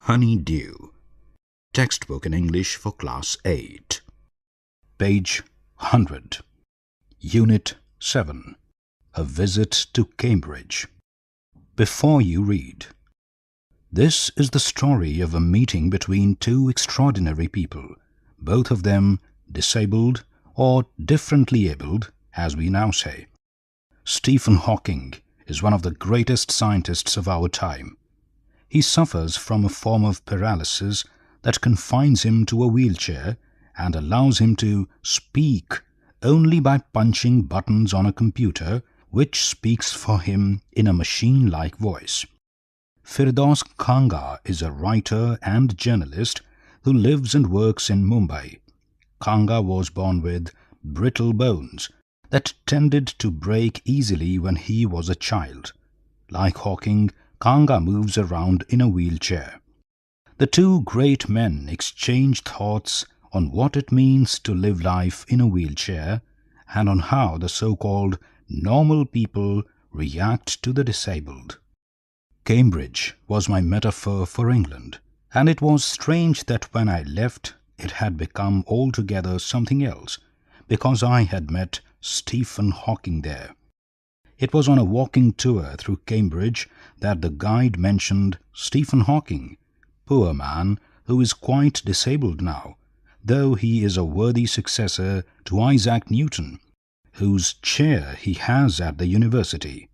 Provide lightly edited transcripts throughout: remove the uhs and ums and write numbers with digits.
Honeydew. Textbook in English for Class 8. Page 100. Unit 7. A Visit to Cambridge. Before you read. This is the story of a meeting between two extraordinary people, both of them disabled or differently abled, as we now say. Stephen Hawking is one of the greatest scientists of our time. He suffers from a form of paralysis that confines him to a wheelchair and allows him to speak only by punching buttons on a computer which speaks for him in a machine-like voice. Firdaus Kanga is a writer and journalist who lives and works in Mumbai. Kanga was born with brittle bones that tended to break easily when he was a child. Like Hawking, Kanga moves around in a wheelchair. The two great men exchange thoughts on what it means to live life in a wheelchair and on how the so-called normal people react to the disabled. Cambridge was my metaphor for England, and it was strange that when I left, it had become altogether something else, because I had met Stephen Hawking there. It was on a walking tour through Cambridge that the guide mentioned Stephen Hawking, poor man who is quite disabled now, though he is a worthy successor to Isaac Newton, whose chair he has at the university.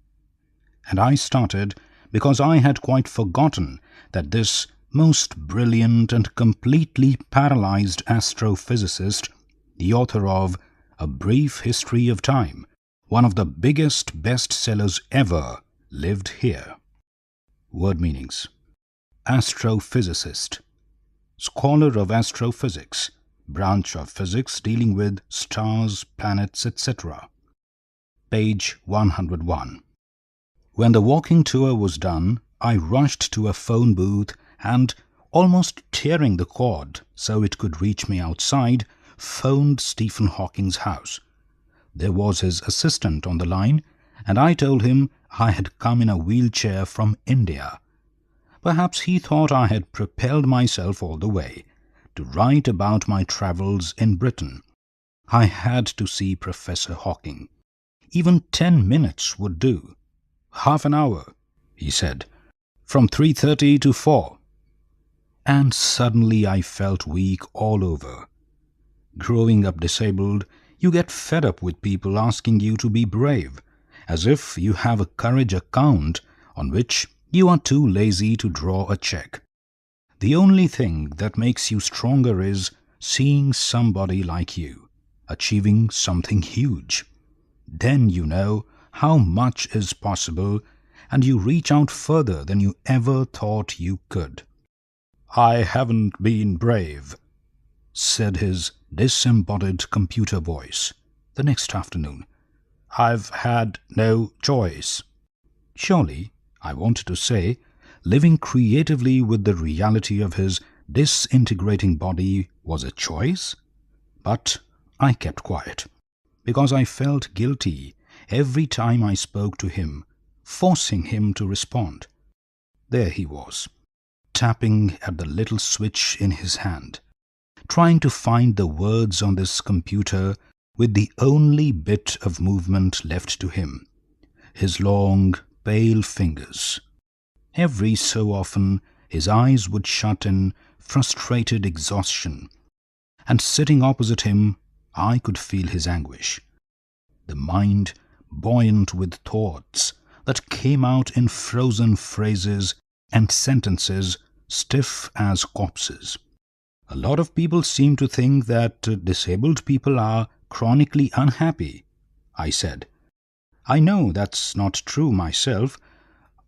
And I started because I had quite forgotten that this most brilliant and completely paralyzed astrophysicist, the author of A Brief History of Time, one of the biggest bestsellers ever, lived here. Word meanings. Astrophysicist. Scholar of astrophysics, branch of physics dealing with stars, planets, etc. Page 101. When the walking tour was done, I rushed to a phone booth and, almost tearing the cord so it could reach me outside, phoned Stephen Hawking's house. There was his assistant on the line, and I told him I had come in a wheelchair from India. Perhaps he thought I had propelled myself all the way to write about my travels in Britain. I had to see Professor Hawking. Even 10 minutes would do. "Half an hour," he said, "from 3:30 to 4. And suddenly I felt weak all over. Growing up disabled, you get fed up with people asking you to be brave, as if you have a courage account on which you are too lazy to draw a check. The only thing that makes you stronger is seeing somebody like you achieving something huge. Then you know how much is possible, and you reach out further than you ever thought you could. "I haven't been brave," said his disembodied computer voice the next afternoon. "I've had no choice." Surely, I wanted to say, living creatively with the reality of his disintegrating body was a choice? But I kept quiet, because I felt guilty every time I spoke to him, forcing him to respond. There he was, tapping at the little switch in his hand, trying to find the words on this computer with the only bit of movement left to him, his long, pale fingers. Every so often his eyes would shut in frustrated exhaustion, and sitting opposite him I could feel his anguish. The mind buoyant with thoughts that came out in frozen phrases and sentences stiff as corpses. "A lot of people seem to think that disabled people are chronically unhappy," I said. "I know that's not true myself.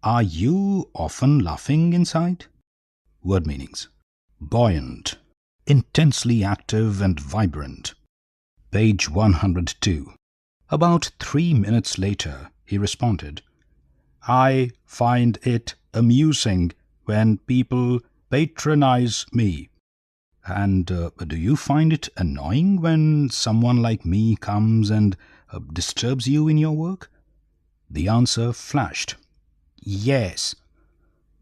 Are you often laughing inside?" Word meanings. Buoyant, intensely active and vibrant. Page 102. About 3 minutes later, he responded, "I find it amusing when people patronize me." "And do you find it annoying when someone like me comes and disturbs you in your work?" The answer flashed. "Yes."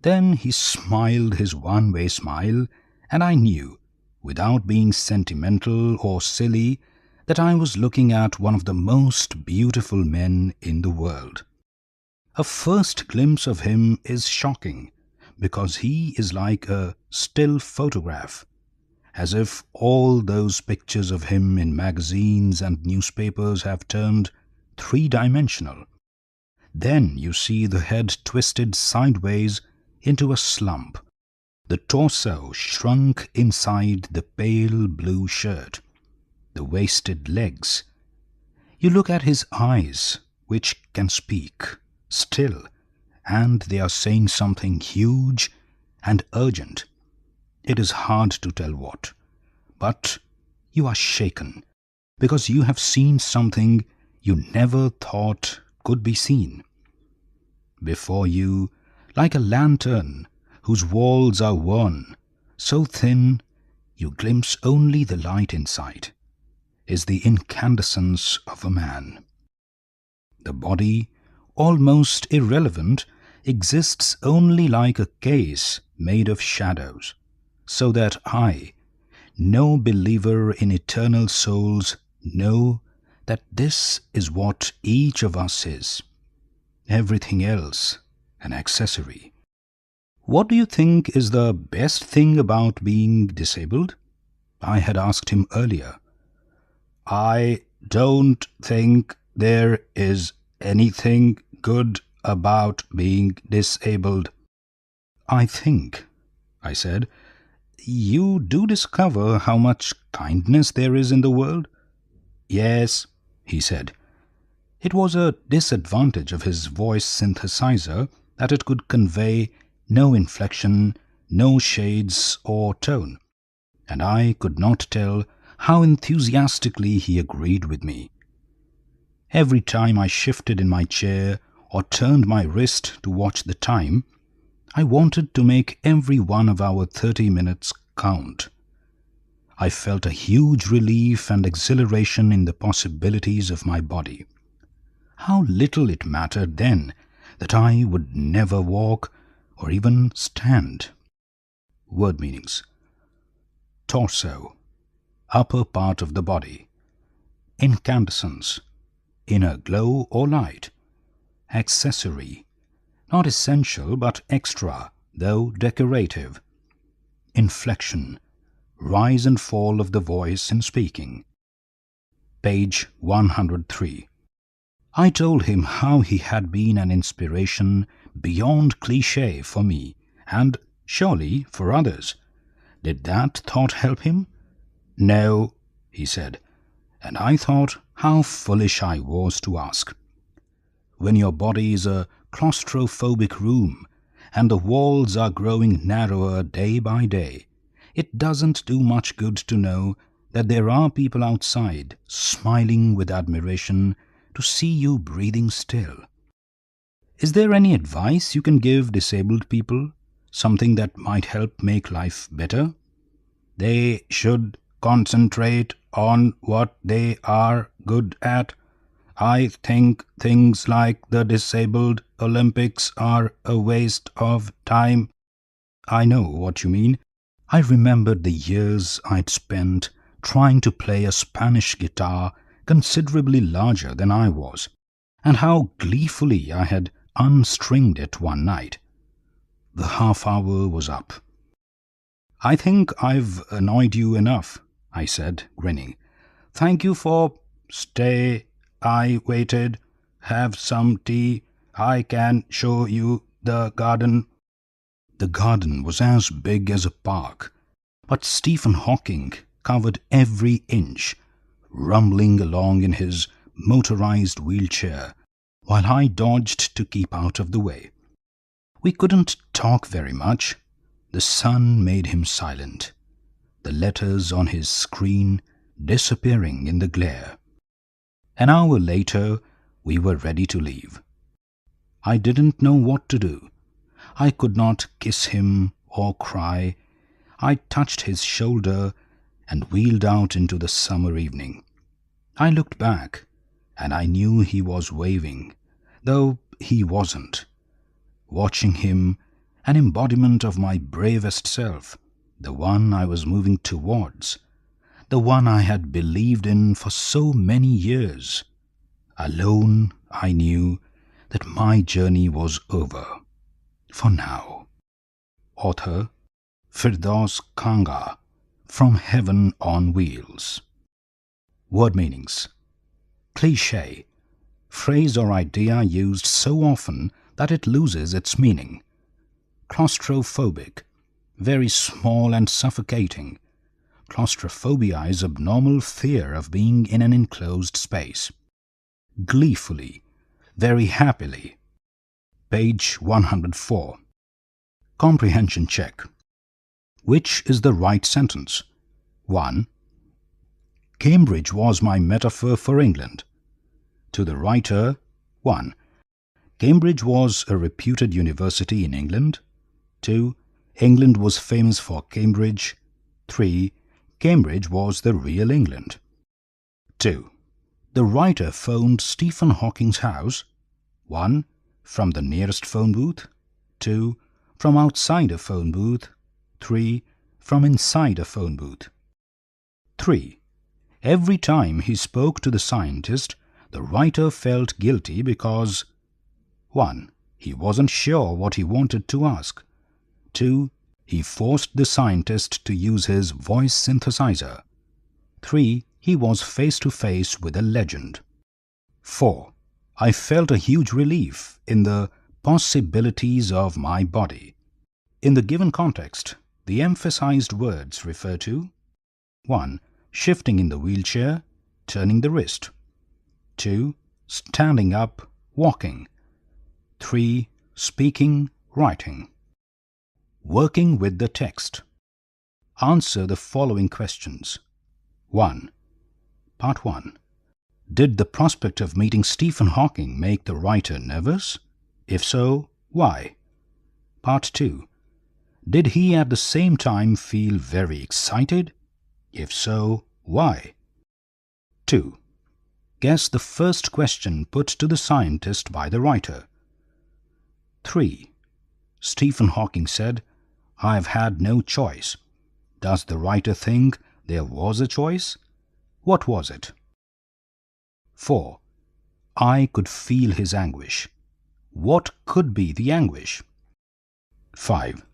Then he smiled his one-way smile, and I knew, without being sentimental or silly, that I was looking at one of the most beautiful men in the world. A first glimpse of him is shocking, because he is like a still photograph, as if all those pictures of him in magazines and newspapers have turned three-dimensional. Then you see the head twisted sideways into a slump, the torso shrunk inside the pale blue shirt, the wasted legs. You look at his eyes, which can speak, still, and they are saying something huge and urgent. It is hard to tell what, but you are shaken, because you have seen something you never thought could be seen. Before you, like a lantern whose walls are worn, so thin you glimpse only the light inside, is the incandescence of a man. The body, almost irrelevant, exists only like a case made of shadows, so that I, no believer in eternal souls, know that this is what each of us is. Everything else an accessory. What do you think is the best thing about being disabled? I had asked him earlier. I don't think there is anything good about being disabled. I think, I said, you do discover how much kindness there is in the world? Yes, he said. It was a disadvantage of his voice synthesizer that it could convey no inflection, no shades or tone, and I could not tell how enthusiastically he agreed with me. Every time I shifted in my chair or turned my wrist to watch the time, I wanted to make every one of our 30 minutes count. I felt a huge relief and exhilaration in the possibilities of my body. How little it mattered then that I would never walk or even stand. Word meanings: torso, upper part of the body; incandescence, inner glow or light; accessory, not essential but extra, though decorative; inflection, rise and fall of the voice in speaking. Page 103. I told him how he had been an inspiration beyond cliché for me, and surely for others. Did that thought help him? No, he said, and I thought how foolish I was to ask. When your body is a claustrophobic room, and the walls are growing narrower day by day, it doesn't do much good to know that there are people outside smiling with admiration to see you breathing still. Is there any advice you can give disabled people? Something that might help make life better? They should concentrate on what they are good at. I think things like the Disabled Olympics are a waste of time. I know what you mean. I remembered the years I'd spent trying to play a Spanish guitar considerably larger than I was, and how gleefully I had unstringed it one night. The half hour was up. I think I've annoyed you enough, I said, grinning. Thank you for... Stay. I waited. Have some tea. I can show you the garden. The garden was as big as a park, but Stephen Hawking covered every inch, rumbling along in his motorized wheelchair, while I dodged to keep out of the way. We couldn't talk very much. The sun made him silent, the letters on his screen disappearing in the glare. An hour later, we were ready to leave. I didn't know what to do. I could not kiss him or cry. I touched his shoulder and wheeled out into the summer evening. I looked back, and I knew he was waving, though he wasn't. Watching him an embodiment of my bravest self, the one I was moving towards, the one I had believed in for so many years. Alone, I knew that my journey was over. For now. Author Firdaus Kanga, From Heaven on Wheels. Word meanings. Cliché. Phrase or idea used so often that it loses its meaning. Claustrophobic. Very small and suffocating. Claustrophobia is abnormal fear of being in an enclosed space. Gleefully. Very happily. Page 104. Comprehension check. Which is the right sentence? 1. Cambridge was my metaphor for England. To the writer, 1. Cambridge was a reputed university in England. 2. England was famous for Cambridge. 3. Cambridge was the real England. 2. The writer phoned Stephen Hawking's house. 1. From the nearest phone booth. 2. From outside a phone booth. 3. From inside a phone booth. 3. Every time he spoke to the scientist, the writer felt guilty because 1. He wasn't sure what he wanted to ask. 2. He forced the scientist to use his voice synthesizer. 3. He was face to face with a legend. 4. I felt a huge relief in the possibilities of my body. In the given context, the emphasized words refer to 1. Shifting in the wheelchair, turning the wrist. 2. Standing up, walking. 3. Speaking, writing. Working with the text. Answer the following questions. 1. Part 1. Did the prospect of meeting Stephen Hawking make the writer nervous? If so, why? Part 2. Did he at the same time feel very excited? If so, why? 2. Guess the first question put to the scientist by the writer. 3. Stephen Hawking said, "I've had no choice." Does the writer think there was a choice? What was it? 4. I could feel his anguish. What could be the anguish? 5.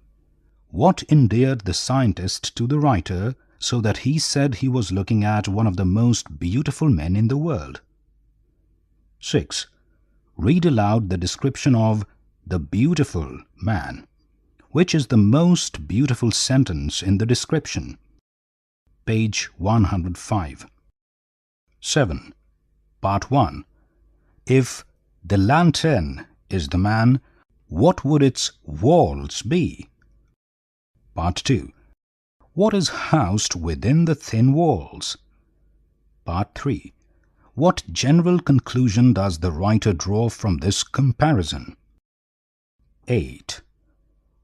What endeared the scientist to the writer so that he said he was looking at one of the most beautiful men in the world? 6. Read aloud the description of the beautiful man. Which is the most beautiful sentence in the description? Page 105. 7. Part 1. If the lantern is the man, what would its walls be? Part 2. What is housed within the thin walls? Part 3. What general conclusion does the writer draw from this comparison? 8.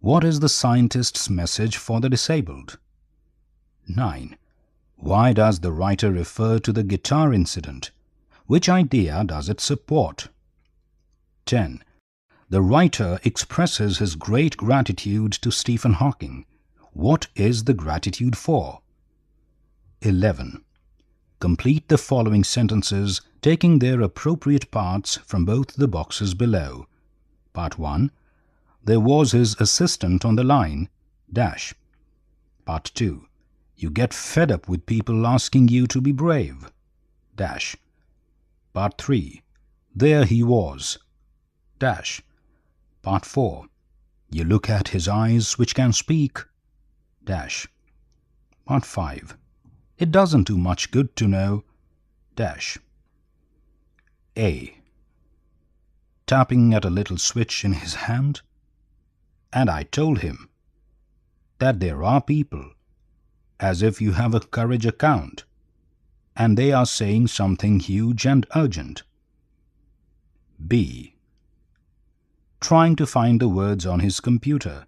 What is the scientist's message for the disabled? 9. Why does the writer refer to the guitar incident? Which idea does it support? 10. The writer expresses his great gratitude to Stephen Hawking. What is the gratitude for? 11. Complete the following sentences, taking their appropriate parts from both the boxes below. Part 1. There was his assistant on the line, dash. Part 2. You get fed up with people asking you to be brave, dash. Part 3. There he was, dash. Part 4. You look at his eyes which can speak, dash. Part 5. It doesn't do much good to know, dash. A. Tapping at a little switch in his hand. And I told him that there are people, as if you have a courage account, and they are saying something huge and urgent. B. Trying to find the words on his computer.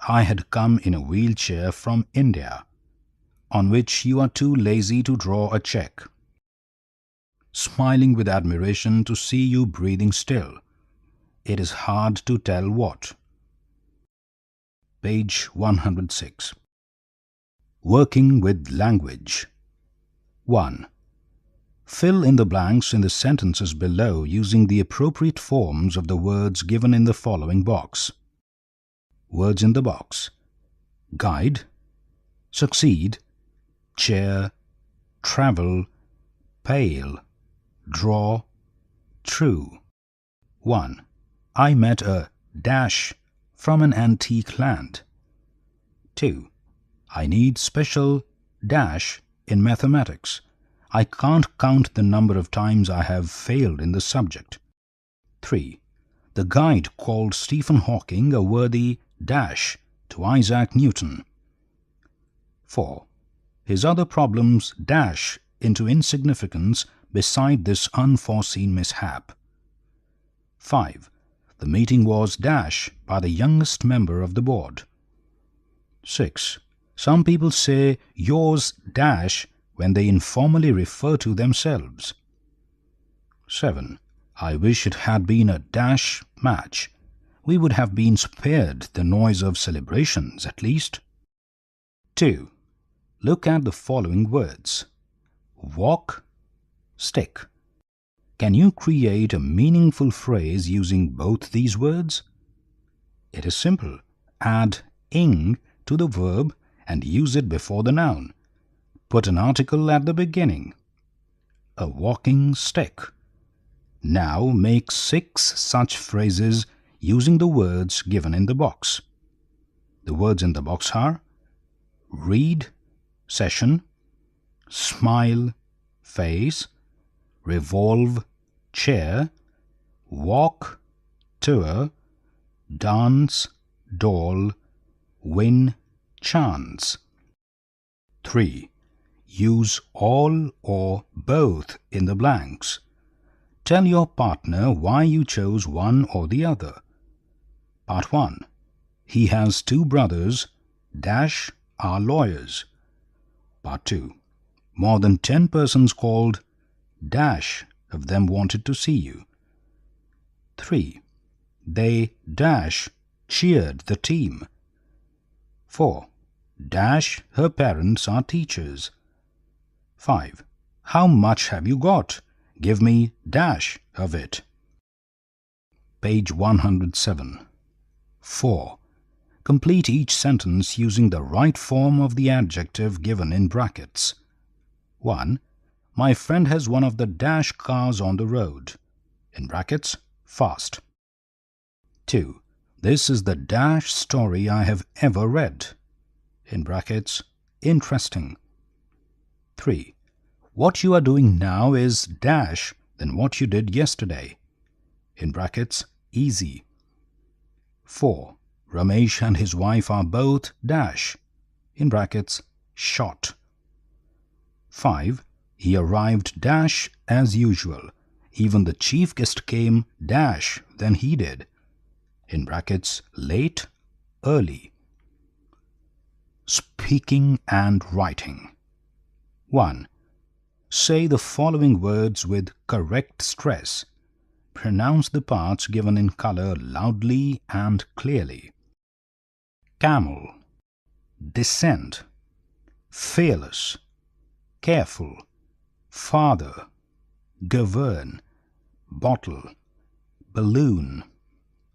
I had come in a wheelchair from India, on which you are too lazy to draw a check. Smiling with admiration to see you breathing still. It is hard to tell what. Page 106. Working with language. 1. Fill in the blanks in the sentences below using the appropriate forms of the words given in the following box. Words in the box: guide, succeed, chair, travel, pale, draw, true. 1. I met a dash from an antique land. 2. I need special dash in mathematics. I can't count the number of times I have failed in the subject. 3. The guide called Stephen Hawking a worthy dash to Isaac Newton. 4. His other problems dash into insignificance beside this unforeseen mishap. 5. The meeting was dash by the youngest member of the board. 6. Some people say yours dash when they informally refer to themselves. 7. I wish it had been a dash match. We would have been spared the noise of celebrations at least. 2. Look at the following words: walk, stick. Can you create a meaningful phrase using both these words? It is simple. Add ing to the verb and use it before the noun. Put an article at the beginning. A walking stick. Now make 6 such phrases using the words given in the box. The words in the box are read, session, smile, face, revolve, chair, walk, tour, dance, doll, win, chance. 3. Use all or both in the blanks. Tell your partner why you chose one or the other. Part 1. He has 2 brothers, dash are lawyers. Part 2. More than 10 persons called, dash of them wanted to see you. 3. They dash cheered the team. 4. Dash her parents are teachers. 5. How much have you got? Give me dash of it. Page 107. 4. Complete each sentence using the right form of the adjective given in brackets. 1. My friend has one of the dash cars on the road. In brackets, fast. 2. This is the dash story I have ever read. In brackets, interesting. 3. What you are doing now is dash than what you did yesterday. In brackets, easy. 4. Ramesh and his wife are both dash. In brackets, short. 5. He arrived dash as usual. Even the chief guest came dash than he did. In brackets, late, early. Speaking and writing. 1. Say the following words with correct stress. Pronounce the parts given in color loudly and clearly. Camel, descent, fearless, careful, father, govern, bottle, balloon,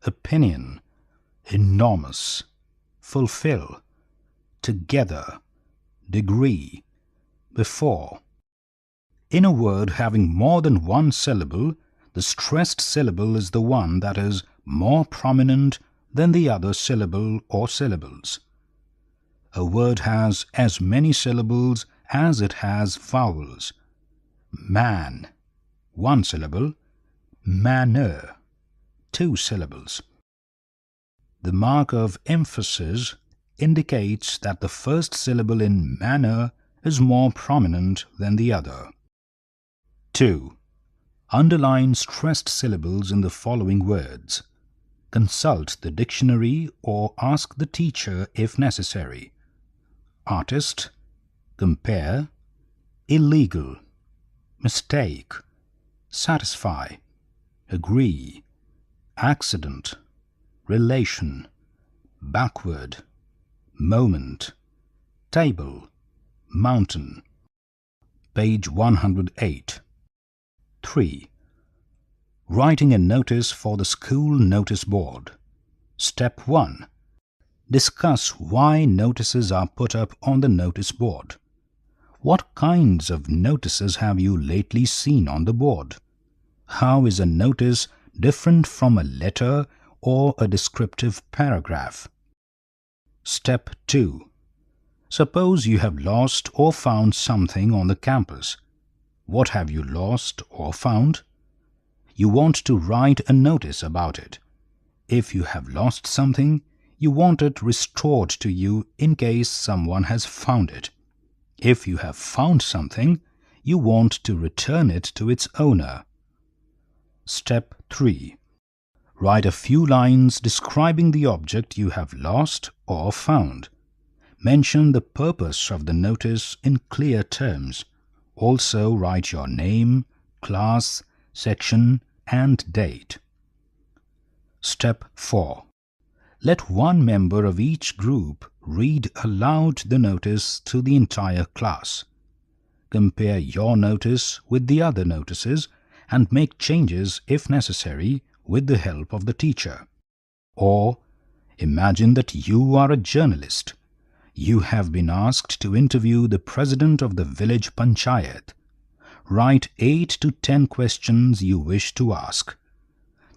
opinion, enormous, fulfill, together, degree, before. In a word having more than one syllable, the stressed syllable is the one that is more prominent than the other syllable or syllables. A word has as many syllables as it has vowels. Man, 1 syllable. Manner, 2 syllables. The mark of emphasis indicates that the first syllable in manner is more prominent than the other. 2. Underline stressed syllables in the following words. Consult the dictionary or ask the teacher if necessary. Artist, compare, illegal, mistake, satisfy, agree, accident, relation, backward, moment, table, mountain. Page 108. 3. Writing a notice for the school notice board. Step 1. Discuss why notices are put up on the notice board. What kinds of notices have you lately seen on the board? How is a notice different from a letter or a descriptive paragraph? Step 2. Suppose you have lost or found something on the campus. What have you lost or found? You want to write a notice about it. If you have lost something, you want it restored to you in case someone has found it. If you have found something, you want to return it to its owner. Step 3. Write a few lines describing the object you have lost or found. Mention the purpose of the notice in clear terms. Also write your name, class, section, and date. Step 4. Let one member of each group read aloud the notice to the entire class. Compare your notice with the other notices and make changes if necessary with the help of the teacher. Or, imagine that you are a journalist. You have been asked to interview the president of the village panchayat. Write 8 to 10 questions you wish to ask.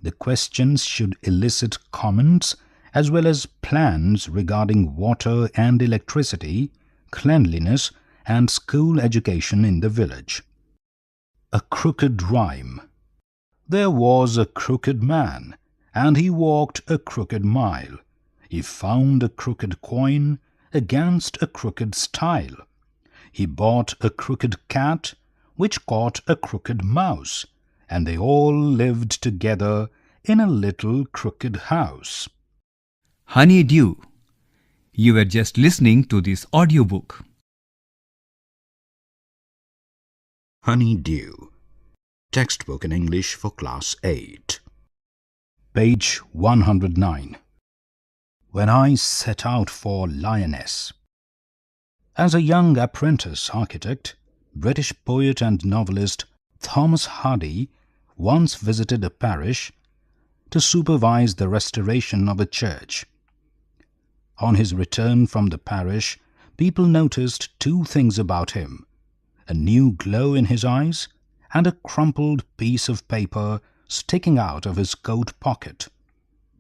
The questions should elicit comments as well as plans regarding water and electricity, cleanliness, and school education in the village. A crooked rhyme. There was a crooked man, and he walked a crooked mile. He found a crooked coin against a crooked stile. He bought a crooked cat, which caught a crooked mouse, and they all lived together in a little crooked house. Honeydew. You were just listening to this audiobook. Honeydew. Textbook in English for Class 8. Page 109. When I set out for Lioness. As a young apprentice architect, British poet and novelist Thomas Hardy once visited a parish to supervise the restoration of a church. On his return from the parish, people noticed 2 things about him: a new glow in his eyes and a crumpled piece of paper sticking out of his coat pocket.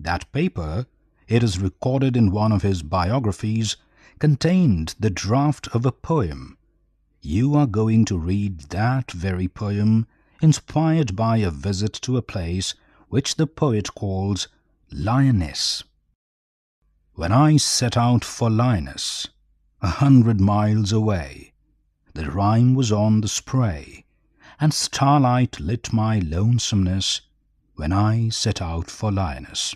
That paper, it is recorded in one of his biographies, contained the draft of a poem. You are going to read that very poem, inspired by a visit to a place which the poet calls Lioness. When I set out for Lioness, 100 miles away, the rime was on the spray, and starlight lit my lonesomeness. When I set out for Lioness,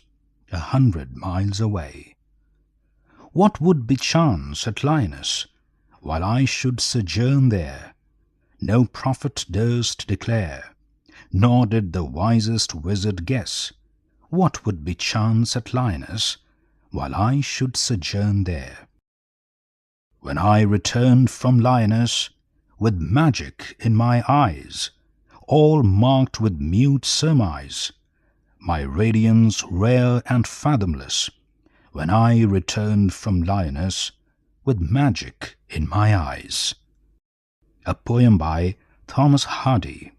100 miles away. What would bechance at Lioness, while I should sojourn there? No prophet durst declare, nor did the wisest wizard guess. What would bechance at Lioness, while I should sojourn there? When I returned from Lioness, with magic in my eyes, all marked with mute surmise, my radiance rare and fathomless, when I returned from Lioness, with magic in my eyes. A poem by Thomas Hardy.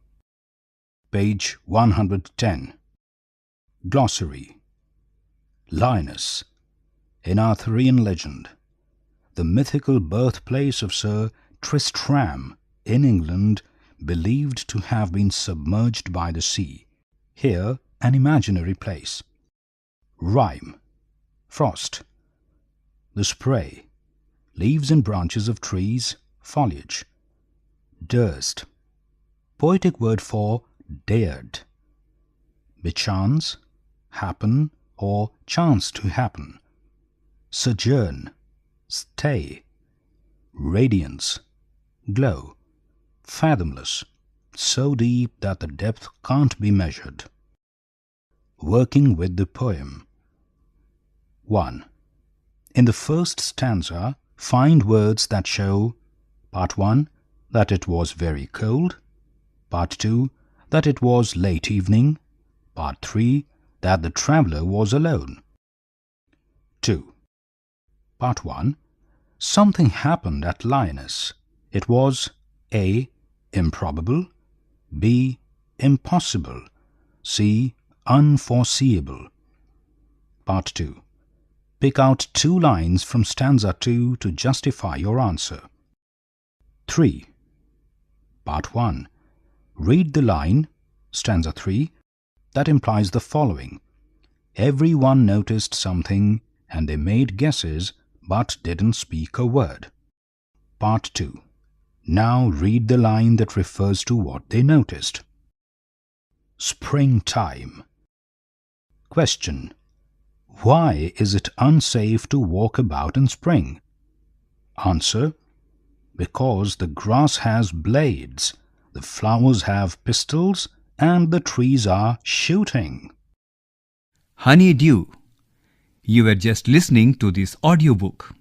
Page 110. Glossary. Lioness. In Arthurian legend, the mythical birthplace of Sir Tristram in England, believed to have been submerged by the sea. Here, an imaginary place. Rime. Frost. The spray. Leaves and branches of trees, foliage. Durst. Poetic word for dared. Bechance. Happen or chance to happen. Sojourn. Stay. Radiance. Glow. Fathomless. So deep that the depth can't be measured. Working with the poem. 1. In the first stanza, find words that show Part 1, that it was very cold. Part 2, that it was late evening. Part 3, that the traveller was alone. 2. Part 1. Something happened at Lyoness. It was A. Improbable, B. Impossible, C. Unforeseeable. Part 2. Pick out 2 lines from stanza 2 to justify your answer. 3. Part 1. Read the line, stanza 3, that implies the following. Everyone noticed something and they made guesses but didn't speak a word. Part 2. Now read the line that refers to what they noticed. Springtime. Question. Why is it unsafe to walk about in spring? Answer. Because the grass has blades, the flowers have pistils, and the trees are shooting. Honeydew. You were just listening to this audiobook.